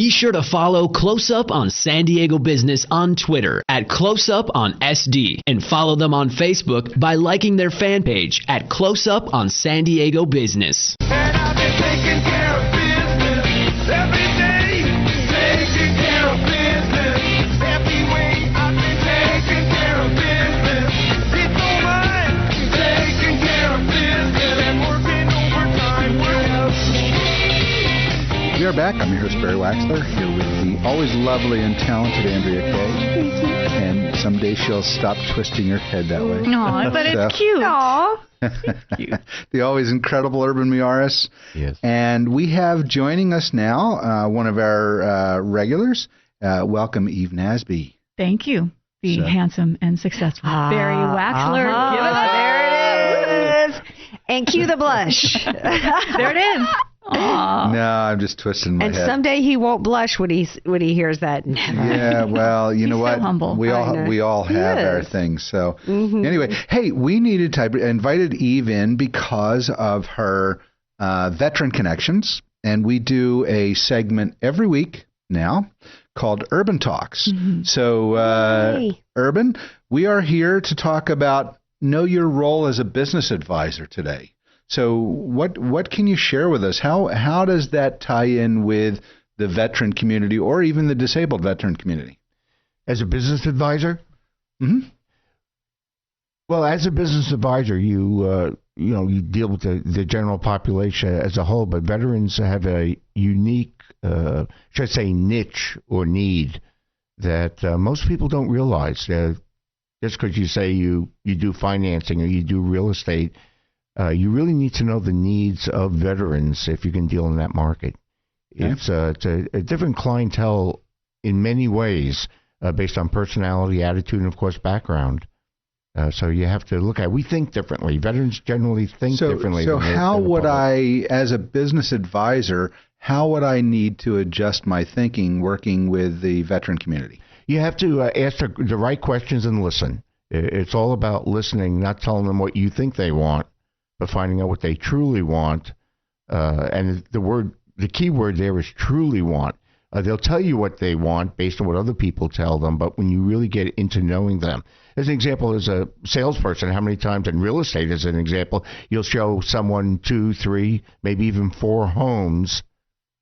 Be sure to follow Close Up on San Diego Business on Twitter at Close Up on SD, and follow them on Facebook by liking their fan page at Close Up on San Diego Business. And I've been taking care of business every day, taking care of business every way. I've been taking care of business. It's all mine, taking care of business and working overtime. We are back. I'm your host, Barry Waxler, here with the always lovely and talented Andrea Kay. And someday she'll stop twisting your head that way. Aw, but it's cute. Aw. The always incredible Urban Miaris. Yes. And we have joining us now one of our regulars. Welcome, Eve Nasby. Thank you. Be handsome and successful. Barry Waxler. Give it up. There it is. And cue the blush. There it is. Aww. No, I'm just twisting my and head. someday he won't blush when he hears that. Never. Yeah, well, you know what? So humble. We all have our things. So anyway, hey, we needed to invited Eve in because of her veteran connections, and we do a segment every week now called Urban Talks. So Urban, we are here to talk about know your role as a business advisor today. So what can you share with us? How does that tie in with the veteran community or even the disabled veteran community? As a business advisor? Mm-hmm. Well, as a business advisor, you deal with the general population as a whole, but veterans have a unique, should I say, niche or need that most people don't realize. Just because you say you do financing or you do real estate, you really need to know the needs of veterans if you can deal in that market. Yeah. It's a different clientele in many ways based on personality, attitude, and, of course, background. So you have to look at we think differently. Veterans generally think differently. So how would I, as a business advisor, how would I need to adjust my thinking working with the veteran community? You have to ask the right questions and listen. It's all about listening, not telling them what you think they want, but finding out what they truly want. And the key word there is truly want. They'll tell you what they want based on what other people tell them, but when you really get into knowing them. As an example, as a salesperson, how many times in real estate, as an example, you'll show someone 2, 3, maybe even 4 homes,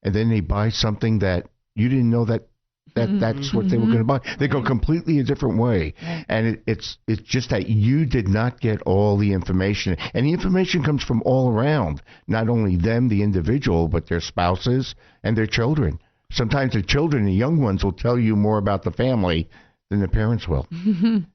and then they buy something that you didn't know that's what they were going to buy. They go completely a different way. And it's just that you did not get all the information. And the information comes from all around, not only them, the individual, but their spouses and their children. Sometimes the children, the young ones, will tell you more about the family than the parents will.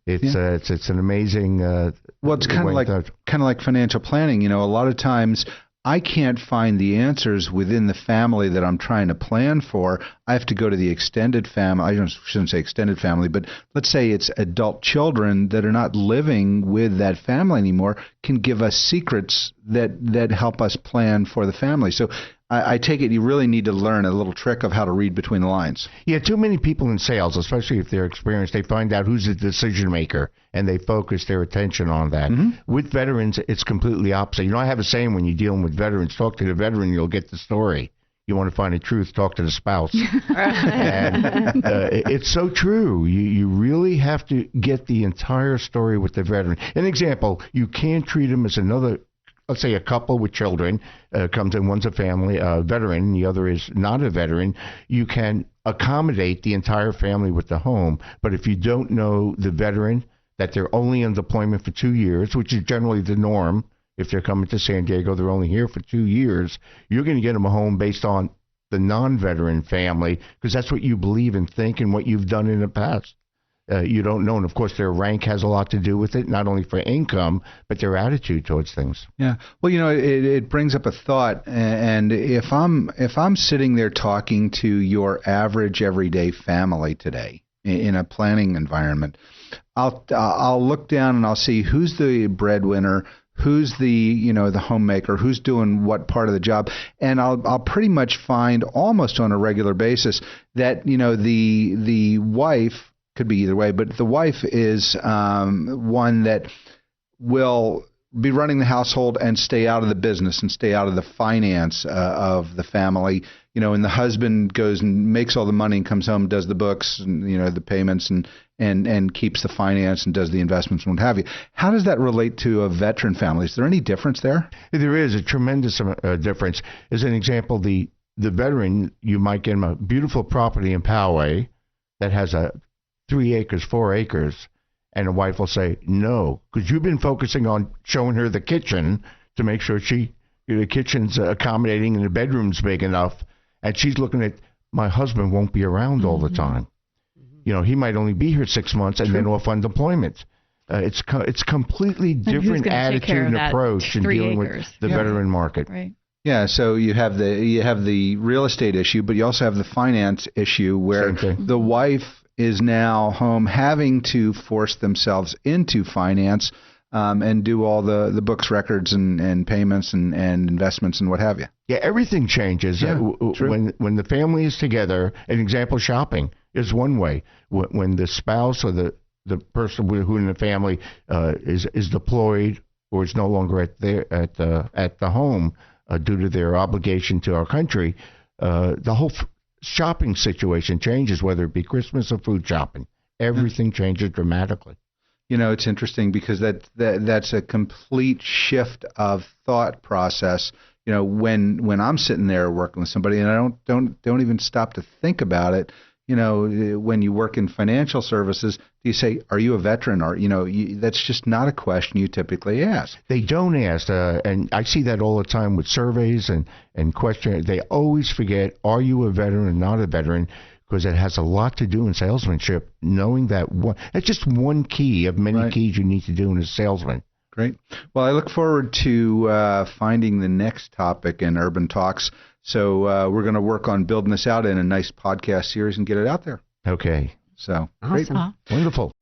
It's an amazing well, it's kind of like financial planning. A lot of times I can't find the answers within the family that I'm trying to plan for. I have to go to the extended family. I shouldn't say extended family, but let's say it's adult children that are not living with that family anymore can give us secrets that help us plan for the family. So I take it you really need to learn a little trick of how to read between the lines. Yeah, too many people in sales, especially if they're experienced, they find out who's the decision maker, and they focus their attention on that. With veterans, it's completely opposite. I have a saying when you're dealing with veterans, talk to the veteran, you'll get the story. You want to find the truth, talk to the spouse. And it's so true. You really have to get the entire story with the veteran. An example, you can't treat them as another. Let's say a couple with children comes in, one's a veteran, and the other is not a veteran. You can accommodate the entire family with the home, but if you don't know the veteran, that they're only on deployment for 2 years, which is generally the norm. If they're coming to San Diego, they're only here for 2 years. You're going to get them a home based on the non-veteran family because that's what you believe and think and what you've done in the past. You don't know. And, of course, their rank has a lot to do with it, not only for income, but their attitude towards things. Yeah. Well, it brings up a thought. And if I'm sitting there talking to your average everyday family today in a planning environment, I'll look down and I'll see who's the breadwinner, who's the homemaker, who's doing what part of the job, and I'll pretty much find almost on a regular basis that the wife. Could be either way, but the wife is one that will be running the household and stay out of the business and stay out of the finance of the family, and the husband goes and makes all the money and comes home, does the books and, the payments and keeps the finance and does the investments and what have you. How does that relate to a veteran family? Is there any difference there? There is a tremendous difference. As an example, the veteran, you might get him a beautiful property in Poway that has 3 acres, 4 acres, and the wife will say, no, because you've been focusing on showing her the kitchen to make sure the kitchen's accommodating and the bedroom's big enough, and she's looking at, my husband won't be around all the time. He might only be here 6 months and then off on deployment. It's completely different attitude and approach in dealing with the veteran market. Right. Yeah, so you have the real estate issue, but you also have the finance issue where the wife is now home having to force themselves into finance and do all the books, records, and payments and investments and what have you. Yeah, everything changes when the family is together. An example, shopping is one way. When the spouse or the person who in the family is deployed or is no longer at the home due to their obligation to our country, the whole shopping situation changes, whether it be Christmas or food shopping. Everything changes dramatically. It's interesting because that's a complete shift of thought process. When I'm sitting there working with somebody and I don't even stop to think about it. When you work in financial services, do you say, are you a veteran? Or, that's just not a question you typically ask. They don't ask. And I see that all the time with surveys and questions. They always forget, are you a veteran or not a veteran? Because it has a lot to do in salesmanship, knowing that that's just one key of many keys you need to do in a salesman. Great. Well, I look forward to finding the next topic in Urban Talks. So we're going to work on building this out in a nice podcast series and get it out there. Okay. So awesome. Great. Wonderful.